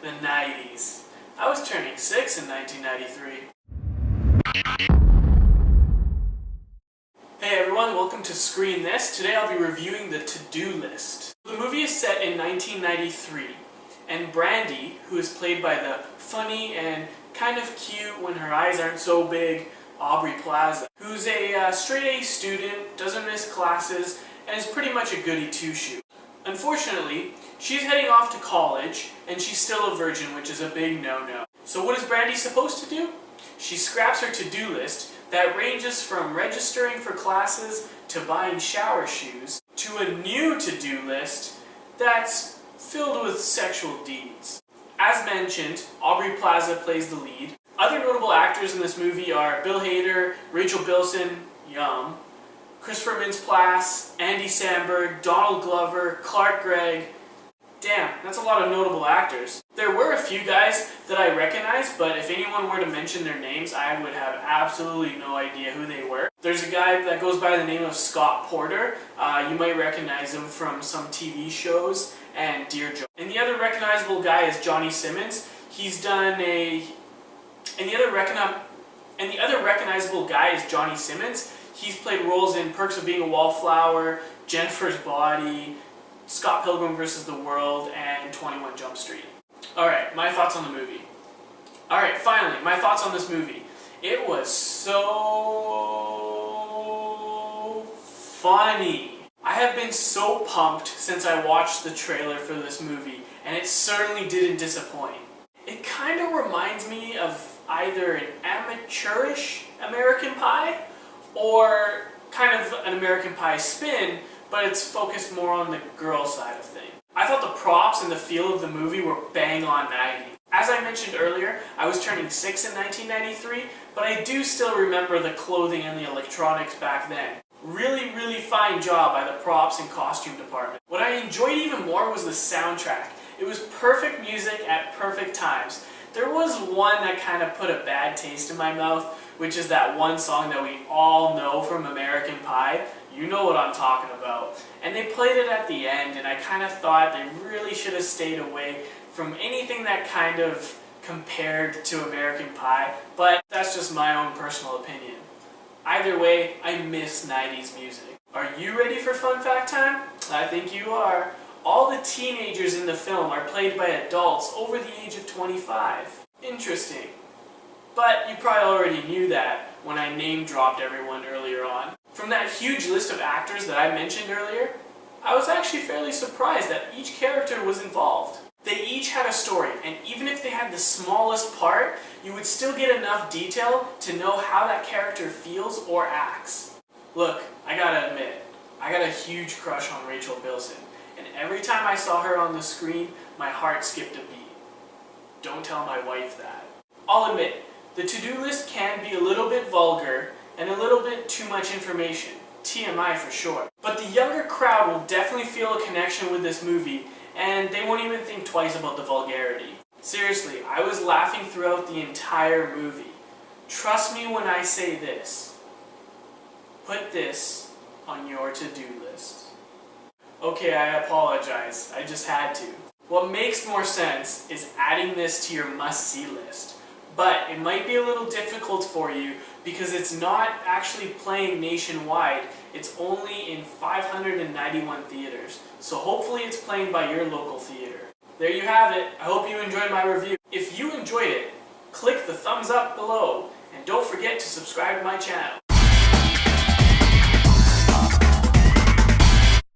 the 90s. I was turning 6 in 1993. Hey everyone, welcome to Screen This. Today I'll be reviewing the to-do list. The movie is set in 1993, and Brandy, who is played by the funny and kind of cute when her eyes aren't so big, Aubrey Plaza, who's a straight-A student, doesn't miss classes, and is pretty much a goody two-shoe. Unfortunately, she's heading off to college, and she's still a virgin, which is a big no-no. So what is Brandy supposed to do? She scraps her to-do list that ranges from registering for classes to buying shower shoes to a new to-do list that's filled with sexual deeds. As mentioned, Aubrey Plaza plays the lead. Other notable actors in this movie are Bill Hader, Rachel Bilson, yum, Christopher Mintz-Plasse, Andy Samberg, Donald Glover, Clark Gregg. Damn, that's a lot of notable actors. There were a few guys that I recognized, but if anyone were to mention their names, I would have absolutely no idea who they were. There's a guy that goes by the name of Scott Porter. You might recognize him from some TV shows and Dear John. And the other recognizable guy is Johnny Simmons. He's done And the other recognizable guy is Johnny Simmons. He's played roles in Perks of Being a Wallflower, Jennifer's Body, Scott Pilgrim vs. the World, and 21 Jump Street. Alright, my thoughts on the movie. Alright, finally, my thoughts on this movie. It was so funny. I have been so pumped since I watched the trailer for this movie, and it certainly didn't disappoint. It kind of reminds me of either an amateurish American Pie or kind of an American Pie spin, but it's focused more on the girl side of things. I thought the props and the feel of the movie were bang on Maggie. As I mentioned earlier, I was turning 6 in 1993, but I do still remember the clothing and the electronics back then. Really, really fine job by the props and costume department. What I enjoyed even more was the soundtrack. It was perfect music at perfect times. There was one that kind of put a bad taste in my mouth, which is that one song that we all know from American Pie. You know what I'm talking about. And they played it at the end, and I kind of thought they really should have stayed away from anything that kind of compared to American Pie, but that's just my own personal opinion. Either way, I miss 90s music. Are you ready for fun fact time? I think you are. All the teenagers in the film are played by adults over the age of 25. Interesting. But you probably already knew that when I name-dropped everyone earlier on. From that huge list of actors that I mentioned earlier, I was actually fairly surprised that each character was involved. They each had a story, and even if they had the smallest part, you would still get enough detail to know how that character feels or acts. Look, I gotta admit, I got a huge crush on Rachel Bilson, and every time I saw her on the screen, my heart skipped a beat. Don't tell my wife that. I'll admit, the to-do list can be a little bit vulgar and a little bit too much information. TMI for sure. But the younger crowd will definitely feel a connection with this movie, and they won't even think twice about the vulgarity. Seriously, I was laughing throughout the entire movie. Trust me when I say this. Put this on your to-do list. Okay, I apologize. I just had to. What makes more sense is adding this to your must-see list. But it might be a little difficult for you because it's not actually playing nationwide. It's only in 591 theaters. So hopefully it's playing by your local theater. There you have it. I hope you enjoyed my review. If you enjoyed it, click the thumbs up below and don't forget to subscribe to my channel.